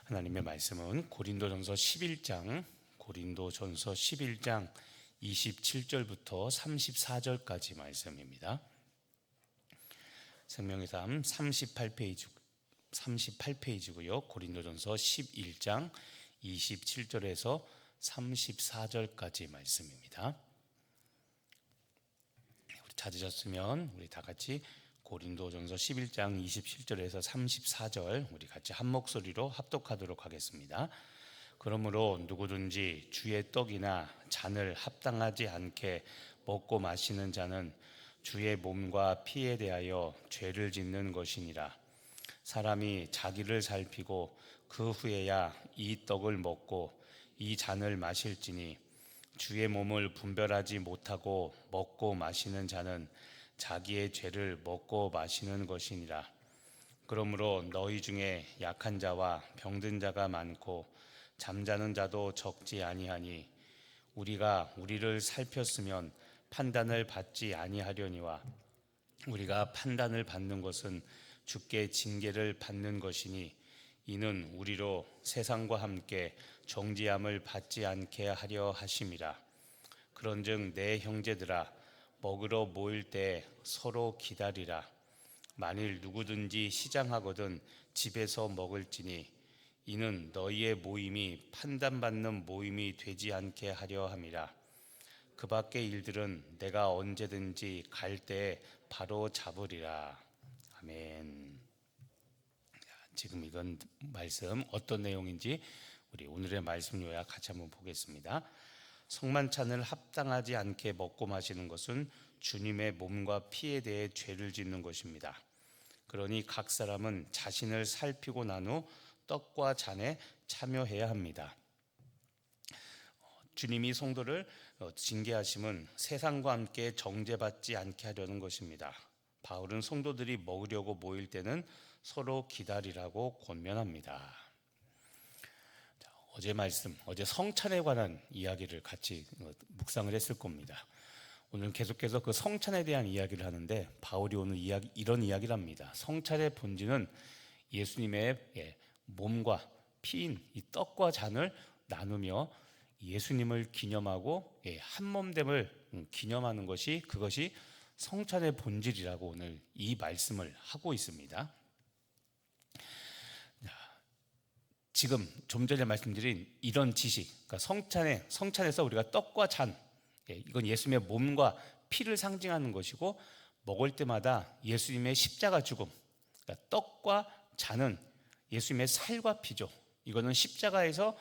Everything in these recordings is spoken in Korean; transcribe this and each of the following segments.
하나님의 말씀은 고린도전서 11장 27절부터 34절까지 말씀입니다. 생명의 삶 38페이지고요. 고린도전서 11장 27절에서 34절까지 말씀입니다. 우리 찾으셨으면 우리 다 같이 고린도전서 11장 27절에서 34절 우리 같이 한 목소리로 합독하도록 하겠습니다. 그러므로 누구든지 주의 떡이나 잔을 합당하지 않게 먹고 마시는 자는 주의 몸과 피에 대하여 죄를 짓는 것이니라. 사람이 자기를 살피고 그 후에야 이 떡을 먹고 이 잔을 마실지니 주의 몸을 분별하지 못하고 먹고 마시는 자는 자기의 죄를 먹고 마시는 것이니라. 그러므로 너희 중에 약한 자와 병든 자가 많고 잠자는 자도 적지 아니하니 우리가 우리를 살폈으면 판단을 받지 아니하려니와 우리가 판단을 받는 것은 주께 징계를 받는 것이니 이는 우리로 세상과 함께 정죄함을 받지 않게 하려 하심이라. 그런즉 내 형제들아 먹으러 모일 때 서로 기다리라. 만일 누구든지 시장하거든 집에서 먹을지니 이는 너희의 모임이 판단받는 모임이 되지 않게 하려 함이라. 그 밖의 일들은 내가 언제든지 갈 때에 바로 잡으리라. 아멘. 지금 이건 말씀 어떤 내용인지 우리 오늘의 말씀 요약 같이 한번 보겠습니다. 성만찬을 합당하지 않게 먹고 마시는 것은 주님의 몸과 피에 대해 죄를 짓는 것입니다. 그러니 각 사람은 자신을 살피고 난 후 떡과 잔에 참여해야 합니다. 주님이 성도를 징계하심은 세상과 함께 정죄받지 않게 하려는 것입니다. 바울은 성도들이 먹으려고 모일 때는 서로 기다리라고 권면합니다. 어제 말씀, 어제 성찬에 관한 이야기를 같이 묵상을 했을 겁니다. 오늘 계속해서 그 성찬에 대한 이야기를 하는데 바울이 오늘 이런 이야기를 합니다. 성찬의 본질은 예수님의 몸과 피인 이 떡과 잔을 나누며 예수님을 기념하고 한몸됨을 기념하는 그것이 성찬의 본질이라고 오늘 이 말씀을 하고 있습니다. 지금 좀 전에 말씀드린 이런 지식, 그러니까 성찬에서 우리가 떡과 잔, 이건 예수님의 몸과 피를 상징하는 것이고 먹을 때마다 예수님의 십자가 죽음, 그러니까 떡과 잔은 예수님의 살과 피죠. 이거는 십자가에서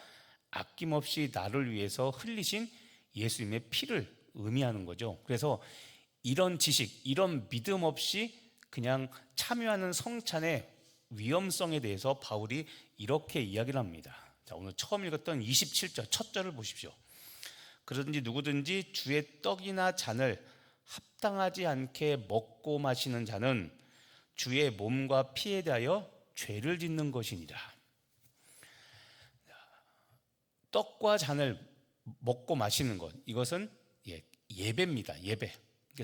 아낌없이 나를 위해서 흘리신 예수님의 피를 의미하는 거죠. 그래서 이런 지식, 이런 믿음 없이 그냥 참여하는 성찬의 위험성에 대해서 바울이 이렇게 이야기를 합니다. 자, 오늘 처음 읽었던 27절 첫 절을 보십시오. 그러든지 누구든지 주의 떡이나 잔을 합당하지 않게 먹고 마시는 자는 주의 몸과 피에 대하여 죄를 짓는 것이니라. 떡과 잔을 먹고 마시는 것, 이것은 예배입니다. 예배.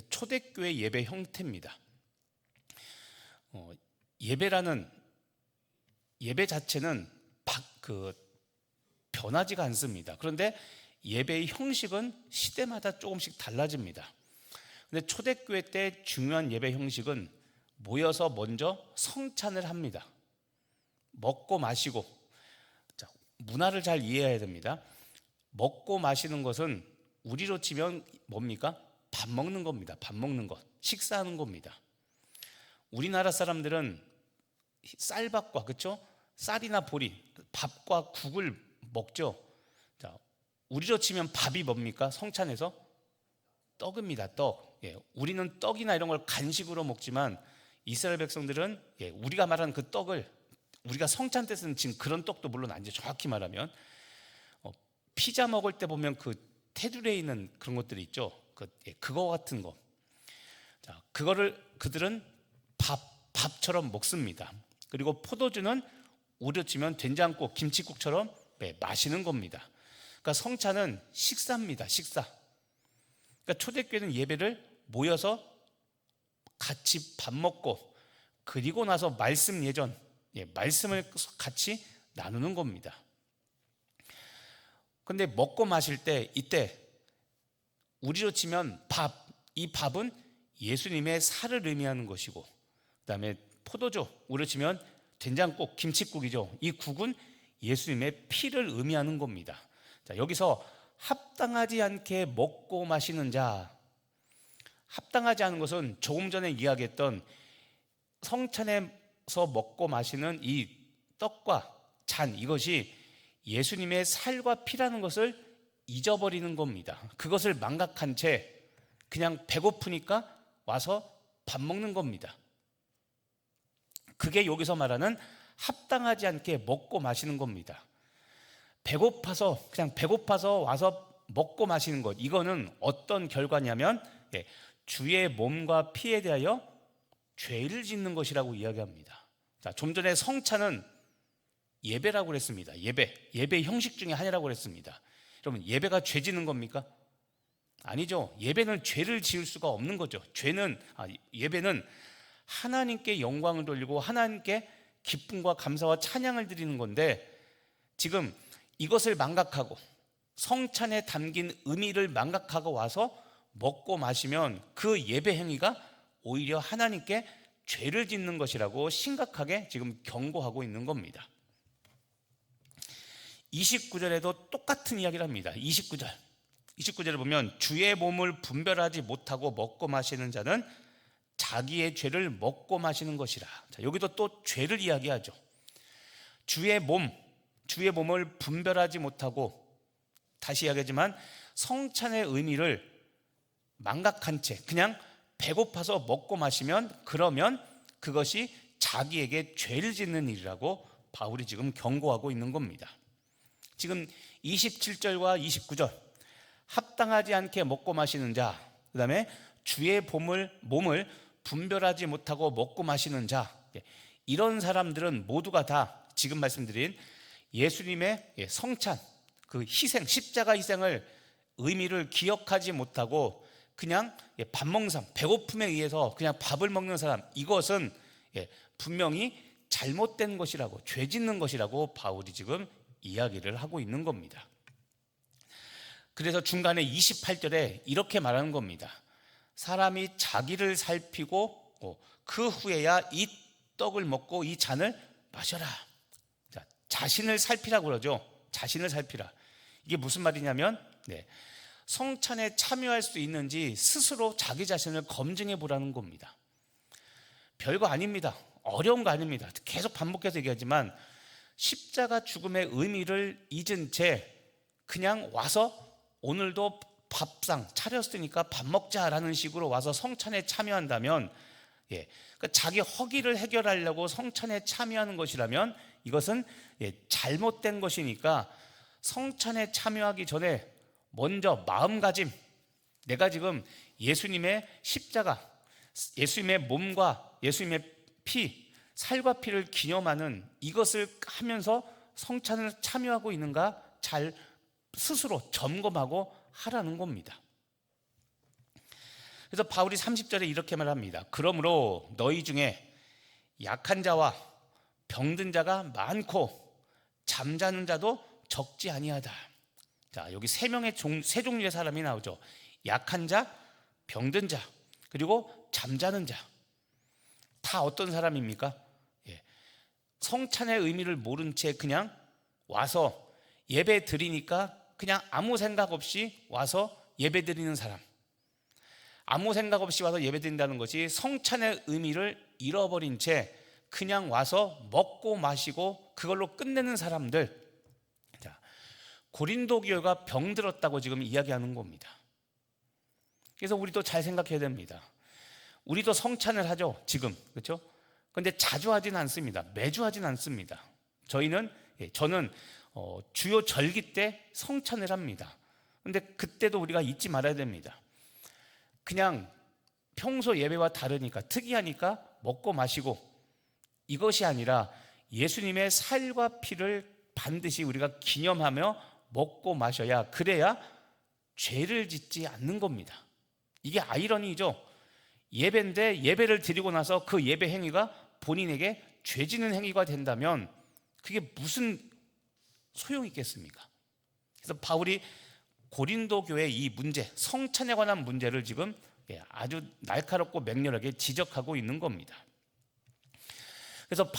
초대교회 예배 형태입니다. 예배 자체는 변하지가 않습니다. 그런데 예배의 형식은 시대마다 조금씩 달라집니다. 근데 초대교회 때 중요한 예배 형식은 모여서 먼저 성찬을 합니다. 먹고 마시고, 자, 문화를 잘 이해해야 됩니다. 먹고 마시는 것은 우리로 치면 뭡니까? 밥 먹는 겁니다. 밥 먹는 것, 식사하는 겁니다. 우리나라 사람들은 쌀밥과, 그렇죠? 쌀이나 보리, 밥과 국을 먹죠. 자, 우리로 치면 밥이 뭡니까? 성찬에서 떡입니다. 떡. 우리는 떡이나 이런 걸 간식으로 먹지만 이스라엘 백성들은 우리가 말하는 그 떡을, 우리가 성찬 때 쓰는 지금 그런 떡도 물론 아니죠. 정확히 말하면 피자 먹을 때 보면 그 테두리에 있는 그런 것들이 있죠. 그거 같은 거. 자, 그거를 그들은 밥처럼 먹습니다. 그리고 포도주는 우려 치면 된장국, 김치국처럼 마시는 겁니다. 그러니까 성찬은 식사입니다. 식사. 그러니까 초대교회는 예배를 모여서 같이 밥 먹고 그리고 나서 말씀을 같이 나누는 겁니다. 근데 먹고 마실 때 이때 우리로 치면 이 밥은 예수님의 살을 의미하는 것이고, 그다음에 포도주, 우리로 치면 된장국, 김칫국이죠. 이 국은 예수님의 피를 의미하는 겁니다. 자, 여기서 합당하지 않게 먹고 마시는 자, 합당하지 않은 것은 조금 전에 이야기했던 성찬에서 먹고 마시는 이 떡과 잔, 이것이 예수님의 살과 피라는 것을 잊어버리는 겁니다. 그것을 망각한 채 그냥 배고프니까 와서 밥 먹는 겁니다. 그게 여기서 말하는 합당하지 않게 먹고 마시는 겁니다. 그냥 배고파서 와서 먹고 마시는 것, 이거는 어떤 결과냐면 주의 몸과 피에 대하여 죄를 짓는 것이라고 이야기합니다. 자, 좀 전에 성찬은 예배라고 그랬습니다. 예배 형식 중에 하나라고 그랬습니다. 여러분, 예배가 죄 짓는 겁니까? 아니죠. 예배는 죄를 지을 수가 없는 거죠. 예배는 하나님께 영광을 돌리고 하나님께 기쁨과 감사와 찬양을 드리는 건데, 지금 이것을 망각하고 성찬에 담긴 의미를 망각하고 와서 먹고 마시면 그 예배 행위가 오히려 하나님께 죄를 짓는 것이라고 심각하게 지금 경고하고 있는 겁니다. 29절에도 똑같은 이야기를 합니다. 29절을 보면 주의 몸을 분별하지 못하고 먹고 마시는 자는 자기의 죄를 먹고 마시는 것이라. 자, 여기도 또 죄를 이야기하죠. 주의 몸을 분별하지 못하고, 다시 이야기하지만 성찬의 의미를 망각한 채 그냥 배고파서 먹고 마시면, 그러면 그것이 자기에게 죄를 짓는 일이라고 바울이 지금 경고하고 있는 겁니다. 지금 27절과 29절, 합당하지 않게 먹고 마시는 자, 그 다음에 주의 몸을 분별하지 못하고 먹고 마시는 자, 이런 사람들은 모두가 다 지금 말씀드린 예수님의 성찬, 그 희생, 십자가 희생을 의미를 기억하지 못하고 그냥 밥 먹는 사람, 배고픔에 의해서 그냥 밥을 먹는 사람, 이것은 분명히 잘못된 것이라고, 죄 짓는 것이라고 바울이 지금 이야기를 하고 있는 겁니다. 그래서 중간에 28절에 이렇게 말하는 겁니다. 사람이 자기를 살피고 그 후에야 이 떡을 먹고 이 잔을 마셔라. 자, 자신을 살피라고 그러죠. 자신을 살피라. 이게 무슨 말이냐면 성찬에 참여할 수 있는지 스스로 자기 자신을 검증해 보라는 겁니다. 별거 아닙니다. 어려운 거 아닙니다. 계속 반복해서 얘기하지만 십자가 죽음의 의미를 잊은 채 그냥 와서 오늘도 밥상 차렸으니까 밥 먹자라는 식으로 와서 성찬에 참여한다면, 그러니까 자기 허기를 해결하려고 성찬에 참여하는 것이라면 이것은 잘못된 것이니까 성찬에 참여하기 전에 먼저 마음가짐, 내가 지금 예수님의 십자가, 예수님의 몸과 예수님의 피, 살과 피를 기념하는 이것을 하면서 성찬을 참여하고 있는가 잘 스스로 점검하고 하라는 겁니다. 그래서 바울이 30절에 이렇게 말합니다. 그러므로 너희 중에 약한 자와 병든 자가 많고 잠자는 자도 적지 아니하다. 자, 여기 세 종류의 사람이 나오죠. 약한 자, 병든 자, 그리고 잠자는 자. 다 어떤 사람입니까? 성찬의 의미를 모른 채 그냥 와서 예배 드리니까 그냥 아무 생각 없이 와서 예배 드리는 사람. 아무 생각 없이 와서 예배 드린다는 것이 성찬의 의미를 잃어버린 채 그냥 와서 먹고 마시고 그걸로 끝내는 사람들. 자, 고린도 교회가 병들었다고 지금 이야기하는 겁니다. 그래서 우리도 잘 생각해야 됩니다. 우리도 성찬을 하죠, 지금. 그렇죠? 그런데 자주 하진 않습니다. 매주 하진 않습니다. 저는 주요 절기 때 성찬을 합니다. 그런데 그때도 우리가 잊지 말아야 됩니다. 그냥 평소 예배와 다르니까, 특이하니까 먹고 마시고, 이것이 아니라 예수님의 살과 피를 반드시 우리가 기념하며 먹고 마셔야, 그래야 죄를 짓지 않는 겁니다. 이게 아이러니죠. 예배인데 예배를 드리고 나서 그 예배 행위가 본인에게 죄 짓는 행위가 된다면 그게 무슨 소용이 있겠습니까? 그래서 바울이 고린도 교회의 이 문제, 성찬에 관한 문제를 지금 아주 날카롭고 맹렬하게 지적하고 있는 겁니다. 그래서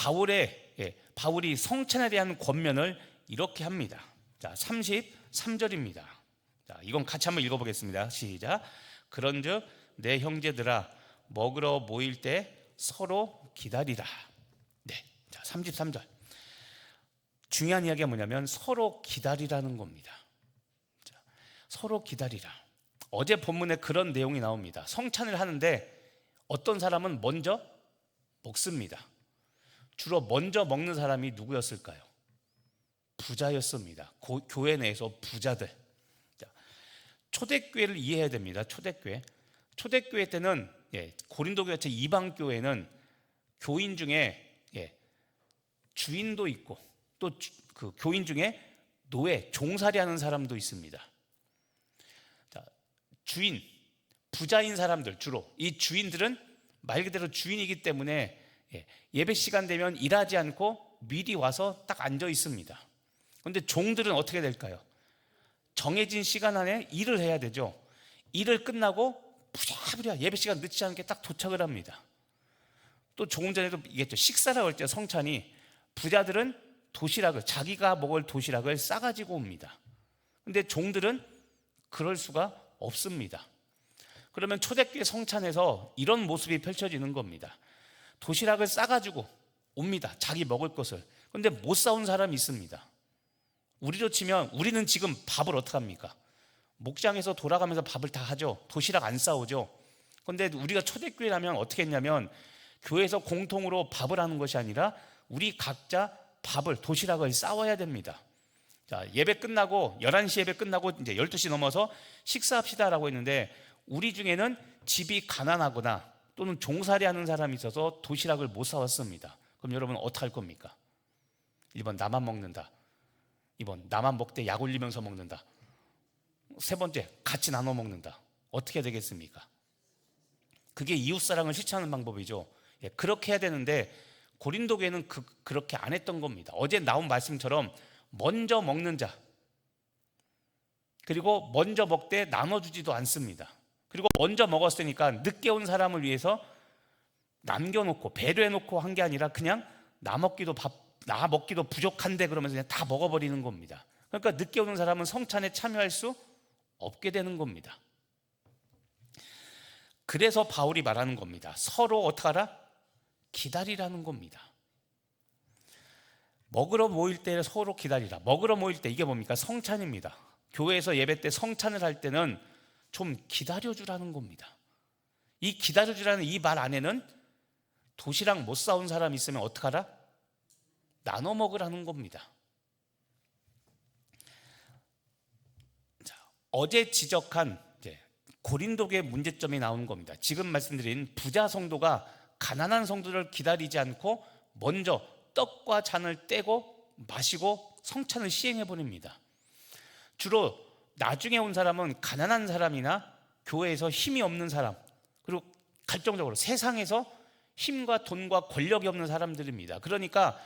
바울이 성찬에 대한 권면을 이렇게 합니다. 자, 33절입니다. 자, 이건 같이 한번 읽어보겠습니다. 시작. 그런즉 내 형제들아, 먹으러 모일 때 서로 기다리라. 네, 자, 33절. 중요한 이야기가 뭐냐면 서로 기다리라는 겁니다. 자, 서로 기다리라. 어제 본문에 그런 내용이 나옵니다. 성찬을 하는데 어떤 사람은 먼저 먹습니다. 주로 먼저 먹는 사람이 누구였을까요? 부자였습니다. 교회 내에서 부자들. 자, 초대교회를 이해해야 됩니다. 초대교회 때는 고린도 교회 이방 교회는 교인 중에 주인도 있고 또 그 교인 중에 노예, 종살이 하는 사람도 있습니다. 자, 주인, 부자인 사람들 주로 이 주인들은 말 그대로 주인이기 때문에 예배 시간 되면 일하지 않고 미리 와서 딱 앉아 있습니다. 그런데 종들은 어떻게 될까요? 정해진 시간 안에 일을 해야 되죠. 일을 끝나고 부랴부랴 예배 시간 늦지 않게 딱 도착을 합니다. 또 조금 전에도 얘기했죠. 식사를 할 때 성찬이 부자들은 도시락을, 자기가 먹을 도시락을 싸가지고 옵니다. 그런데 종들은 그럴 수가 없습니다. 그러면 초대교회 성찬에서 이런 모습이 펼쳐지는 겁니다. 도시락을 싸가지고 옵니다. 자기 먹을 것을. 그런데 못 싸온 사람이 있습니다. 우리로 치면 우리는 지금 밥을 어떻게 합니까? 목장에서 돌아가면서 밥을 다 하죠. 도시락 안 싸오죠. 그런데 우리가 초대교회라면 어떻게 했냐면 교회에서 공통으로 밥을 하는 것이 아니라 우리 각자 밥을, 도시락을 싸워야 됩니다. 자, 예배 끝나고 11시 예배 끝나고 이제 12시 넘어서 식사합시다라고 했는데 우리 중에는 집이 가난하거나 또는 종살이 하는 사람이 있어서 도시락을 못 사왔습니다. 그럼 여러분 어떻게 할 겁니까? 1번 나만 먹는다. 2번 나만 먹되 약 올리면서 먹는다. 세 번째 같이 나눠 먹는다. 어떻게 해야 되겠습니까? 그게 이웃사랑을 실천하는 방법이죠. 그렇게 해야 되는데 고린도 교회는 그렇게 안 했던 겁니다. 어제 나온 말씀처럼 먼저 먹는 자, 그리고 먼저 먹되 나눠주지도 않습니다. 그리고 먼저 먹었으니까 늦게 온 사람을 위해서 남겨놓고 배려해놓고 한 게 아니라 그냥 나 먹기도 부족한데 그러면서 그냥 다 먹어버리는 겁니다. 그러니까 늦게 오는 사람은 성찬에 참여할 수 없게 되는 겁니다. 그래서 바울이 말하는 겁니다. 서로 어떻게 하라? 기다리라는 겁니다. 먹으러 모일 때 서로 기다리라. 먹으러 모일 때 이게 뭡니까? 성찬입니다. 교회에서 예배 때 성찬을 할 때는 좀 기다려주라는 겁니다. 이 기다려주라는 이 말 안에는 도시락 못 싸온 사람 있으면 어떡하라? 나눠 먹으라는 겁니다. 자, 어제 지적한 고린도교의 문제점이 나오는 겁니다. 지금 말씀드린 부자 성도가 가난한 성도를 기다리지 않고 먼저 떡과 잔을 떼고 마시고 성찬을 시행해 버립니다. 주로 나중에 온 사람은 가난한 사람이나 교회에서 힘이 없는 사람, 그리고 결정적으로 세상에서 힘과 돈과 권력이 없는 사람들입니다. 그러니까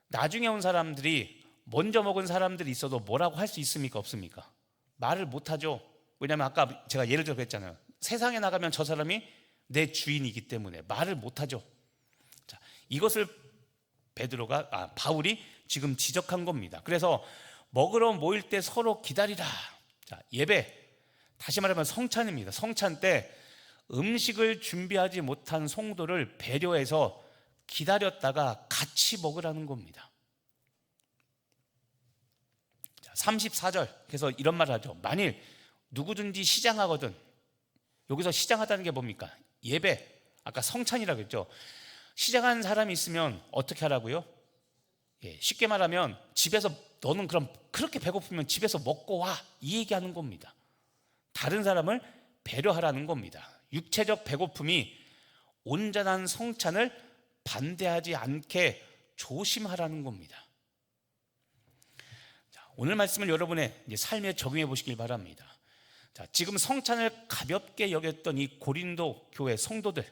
나중에 온 사람들이 먼저 먹은 사람들이 있어도 뭐라고 할 수 있습니까? 없습니까? 말을 못하죠. 왜냐하면 아까 제가 예를 들어 그랬잖아요. 세상에 나가면 저 사람이 내 주인이기 때문에 말을 못하죠. 자, 이것을 바울이 지금 지적한 겁니다. 그래서 먹으러 모일 때 서로 기다리라. 자, 예배, 다시 말하면 성찬입니다. 성찬 때 음식을 준비하지 못한 성도를 배려해서 기다렸다가 같이 먹으라는 겁니다. 자, 34절, 그래서 이런 말을 하죠. 만일 누구든지 시장하거든. 여기서 시장하다는 게 뭡니까? 예배, 아까 성찬이라고 했죠. 시장하는 사람이 있으면 어떻게 하라고요? 쉽게 말하면 집에서 너는 그럼 그렇게 배고프면 집에서 먹고 와, 이 얘기하는 겁니다. 다른 사람을 배려하라는 겁니다. 육체적 배고픔이 온전한 성찬을 반대하지 않게 조심하라는 겁니다. 자, 오늘 말씀을 여러분의 삶에 적용해 보시길 바랍니다. 자, 지금 성찬을 가볍게 여겼던 이 고린도 교회 성도들,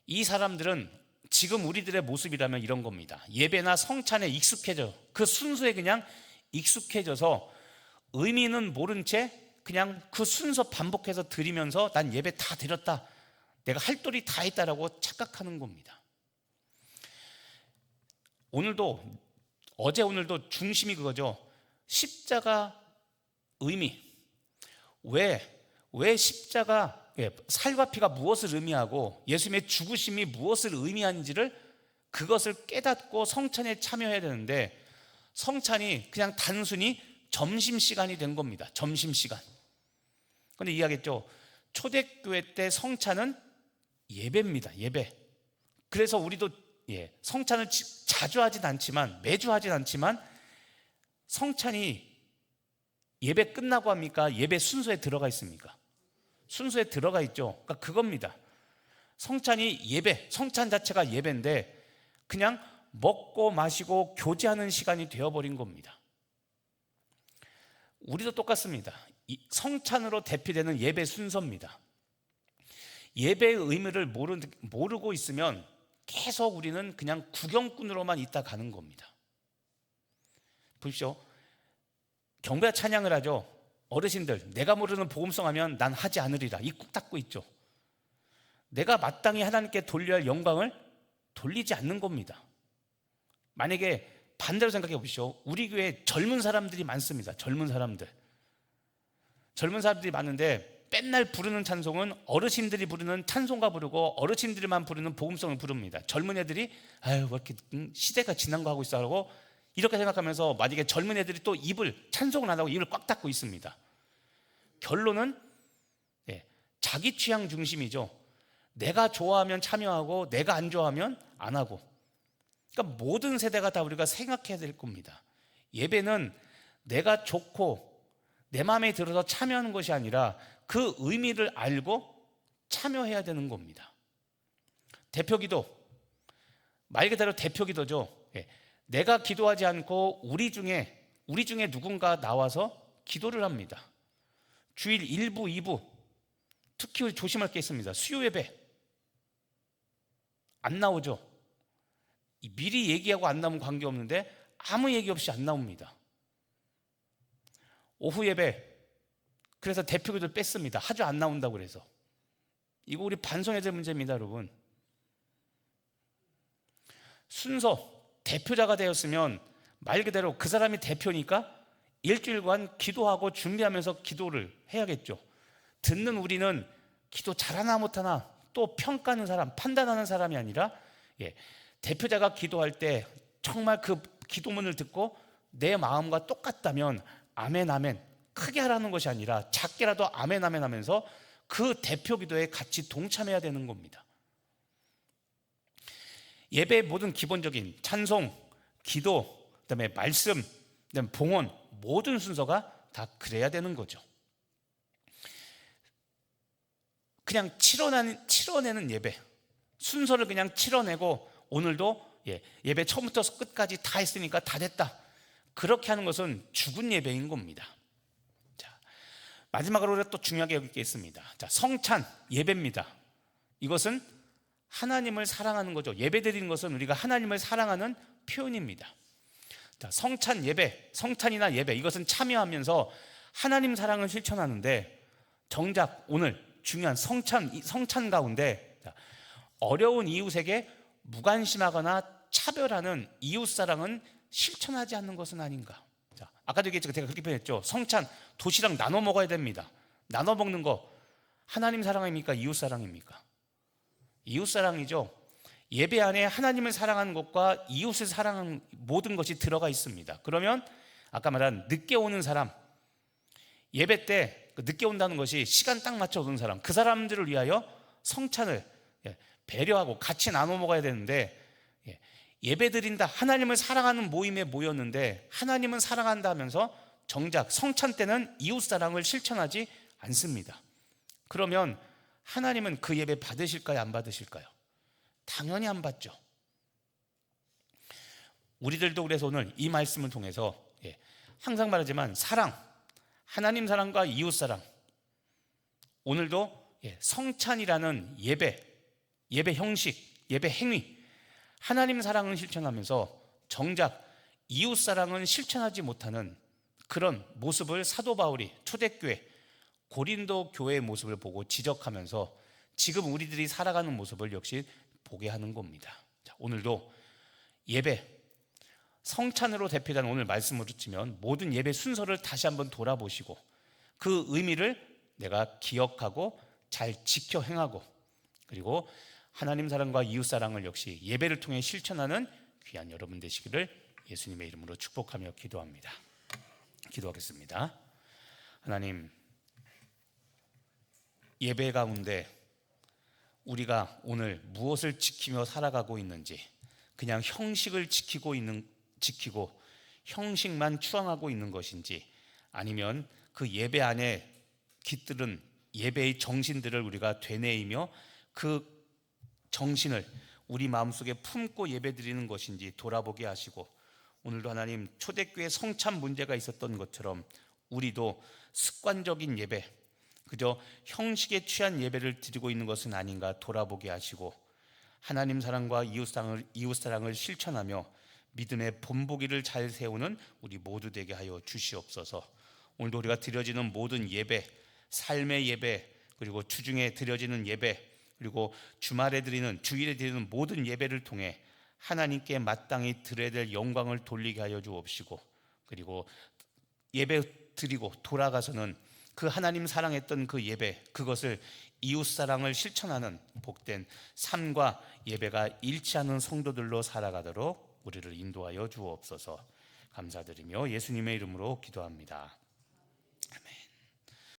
이 사람들은 지금 우리들의 모습이라면 이런 겁니다. 예배나 성찬에 익숙해져, 그 순서에 그냥 익숙해져서 의미는 모른 채 그냥 그 순서 반복해서 드리면서 난 예배 다 드렸다, 내가 할 도리 다 했다라고 착각하는 겁니다. 오늘도 중심이 그거죠. 십자가 의미. 왜 십자가, 살과 피가 무엇을 의미하고 예수님의 죽으심이 무엇을 의미하는지를, 그것을 깨닫고 성찬에 참여해야 되는데, 성찬이 그냥 단순히 점심시간이 된 겁니다. 점심시간. 그런데 이해하겠죠? 초대교회 때 성찬은 예배입니다. 예배. 그래서 우리도 성찬을 자주 하진 않지만, 매주 하진 않지만, 성찬이 예배 끝나고 합니까? 예배 순서에 들어가 있습니까? 순서에 들어가 있죠. 그러니까 그겁니다. 성찬이 예배, 성찬 자체가 예배인데 그냥 먹고 마시고 교제하는 시간이 되어버린 겁니다. 우리도 똑같습니다. 성찬으로 대표되는 예배 순서입니다. 예배의 의미를 모르고 있으면 계속 우리는 그냥 구경꾼으로만 있다 가는 겁니다. 보십시오. 경배와 찬양을 하죠. 어르신들, 내가 모르는 복음성 하면 난 하지 않으리라, 입 꾹 닫고 있죠. 내가 마땅히 하나님께 돌려야 할 영광을 돌리지 않는 겁니다. 만약에 반대로 생각해 보십시오. 우리 교회에 젊은 사람들이 많습니다. 젊은 사람들이 많은데 맨날 부르는 찬송은 어르신들이 부르는 찬송가 부르고 어르신들만 부르는 복음성을 부릅니다. 젊은 애들이 아유 왜 이렇게 시대가 지난 거 하고 있어 하고 이렇게 생각하면서 만약에 젊은 애들이 또 찬송을 안 하고 입을 꽉 닫고 있습니다. 결론은 자기 취향 중심이죠. 내가 좋아하면 참여하고 내가 안 좋아하면 안 하고. 그러니까 모든 세대가 다 우리가 생각해야 될 겁니다. 예배는 내가 좋고 내 마음에 들어서 참여하는 것이 아니라 그 의미를 알고 참여해야 되는 겁니다. 대표기도, 말 그대로 대표기도죠. 내가 기도하지 않고 우리 중에 누군가 나와서 기도를 합니다. 주일 1부, 2부, 특히 조심할 게 있습니다. 수요 예배 안 나오죠. 미리 얘기하고 안 나오면 관계없는데 아무 얘기 없이 안 나옵니다. 오후 예배, 그래서 대표기도를 뺐습니다. 하주 안 나온다고 그래서. 이거 우리 반성해야 문제입니다, 여러분. 순서, 대표자가 되었으면 말 그대로 그 사람이 대표니까 일주일간 기도하고 준비하면서 기도를 해야겠죠. 듣는 우리는 기도 잘하나 못하나 또 평가하는 사람, 판단하는 사람이 아니라 대표자가 기도할 때 정말 그 기도문을 듣고 내 마음과 똑같다면 아멘 아멘 크게 하라는 것이 아니라 작게라도 아멘 아멘 하면서 그 대표 기도에 같이 동참해야 되는 겁니다. 예배의 모든 기본적인 찬송, 기도, 그다음에 말씀, 그다음에 봉헌, 모든 순서가 다 그래야 되는 거죠. 그냥 치러내는 예배, 순서를 그냥 치러내고 오늘도 예배 처음부터 끝까지 다 했으니까 다 됐다, 그렇게 하는 것은 죽은 예배인 겁니다. 자, 마지막으로 또 중요하게 여길 게 있습니다. 자, 성찬 예배입니다. 이것은 하나님을 사랑하는 거죠. 예배 드리는 것은 우리가 하나님을 사랑하는 표현입니다. 자, 성찬 예배, 성찬이나 예배, 이것은 참여하면서 하나님 사랑을 실천하는데, 정작 오늘 중요한 성찬 가운데 어려운 이웃에게 무관심하거나 차별하는 이웃사랑은 실천하지 않는 것은 아닌가. 자, 아까도 얘기했죠. 제가 그렇게 표현했죠. 성찬, 도시락 나눠 먹어야 됩니다. 나눠 먹는 거 하나님 사랑입니까? 이웃사랑입니까? 이웃사랑이죠. 예배 안에 하나님을 사랑하는 것과 이웃을 사랑하는 모든 것이 들어가 있습니다. 그러면 아까 말한 늦게 오는 사람, 예배 때 늦게 온다는 것이 시간 딱 맞춰 오는 사람, 그 사람들을 위하여 성찬을 배려하고 같이 나눠 먹어야 되는데, 예배 드린다, 하나님을 사랑하는 모임에 모였는데 하나님은 사랑한다 하면서 정작 성찬 때는 이웃사랑을 실천하지 않습니다. 그러면 하나님은 그 예배 받으실까요? 안 받으실까요? 당연히 안 받죠. 우리들도 그래서 오늘 이 말씀을 통해서 항상 말하지만 사랑, 하나님 사랑과 이웃 사랑, 오늘도 성찬이라는 예배 형식, 예배 행위, 하나님 사랑은 실천하면서 정작 이웃 사랑은 실천하지 못하는 그런 모습을 사도 바울이 초대교회 고린도 교회의 모습을 보고 지적하면서 지금 우리들이 살아가는 모습을 역시 보게 하는 겁니다. 자, 오늘도 예배 성찬으로 대표된 오늘 말씀으로 치면 모든 예배 순서를 다시 한번 돌아보시고 그 의미를 내가 기억하고 잘 지켜 행하고 그리고 하나님 사랑과 이웃 사랑을 역시 예배를 통해 실천하는 귀한 여러분 되시기를 예수님의 이름으로 축복하며 기도합니다. 기도하겠습니다. 하나님, 예배 가운데 우리가 오늘 무엇을 지키며 살아가고 있는지 그냥 형식을 지키고 형식만 추앙하고 있는 것인지 아니면 그 예배 안에 깃들은 예배의 정신들을 우리가 되뇌이며 그 정신을 우리 마음속에 품고 예배드리는 것인지 돌아보게 하시고 오늘도 하나님 초대교회 성찬 문제가 있었던 것처럼 우리도 습관적인 예배 그저 형식에 취한 예배를 드리고 있는 것은 아닌가 돌아보게 하시고 하나님 사랑과 이웃 사랑을 실천하며 믿음의 본보기를 잘 세우는 우리 모두 되게 하여 주시옵소서. 오늘도 우리가 드려지는 모든 예배, 삶의 예배, 그리고 주중에 드려지는 예배, 그리고 주일에 드리는 모든 예배를 통해 하나님께 마땅히 드려야 될 영광을 돌리게 하여 주옵시고 그리고 예배 드리고 돌아가서는 그 하나님 사랑했던 그 예배 그것을 이웃 사랑을 실천하는 복된 삶과 예배가 일치하는 성도들로 살아가도록 우리를 인도하여 주옵소서. 감사드리며 예수님의 이름으로 기도합니다. 아멘.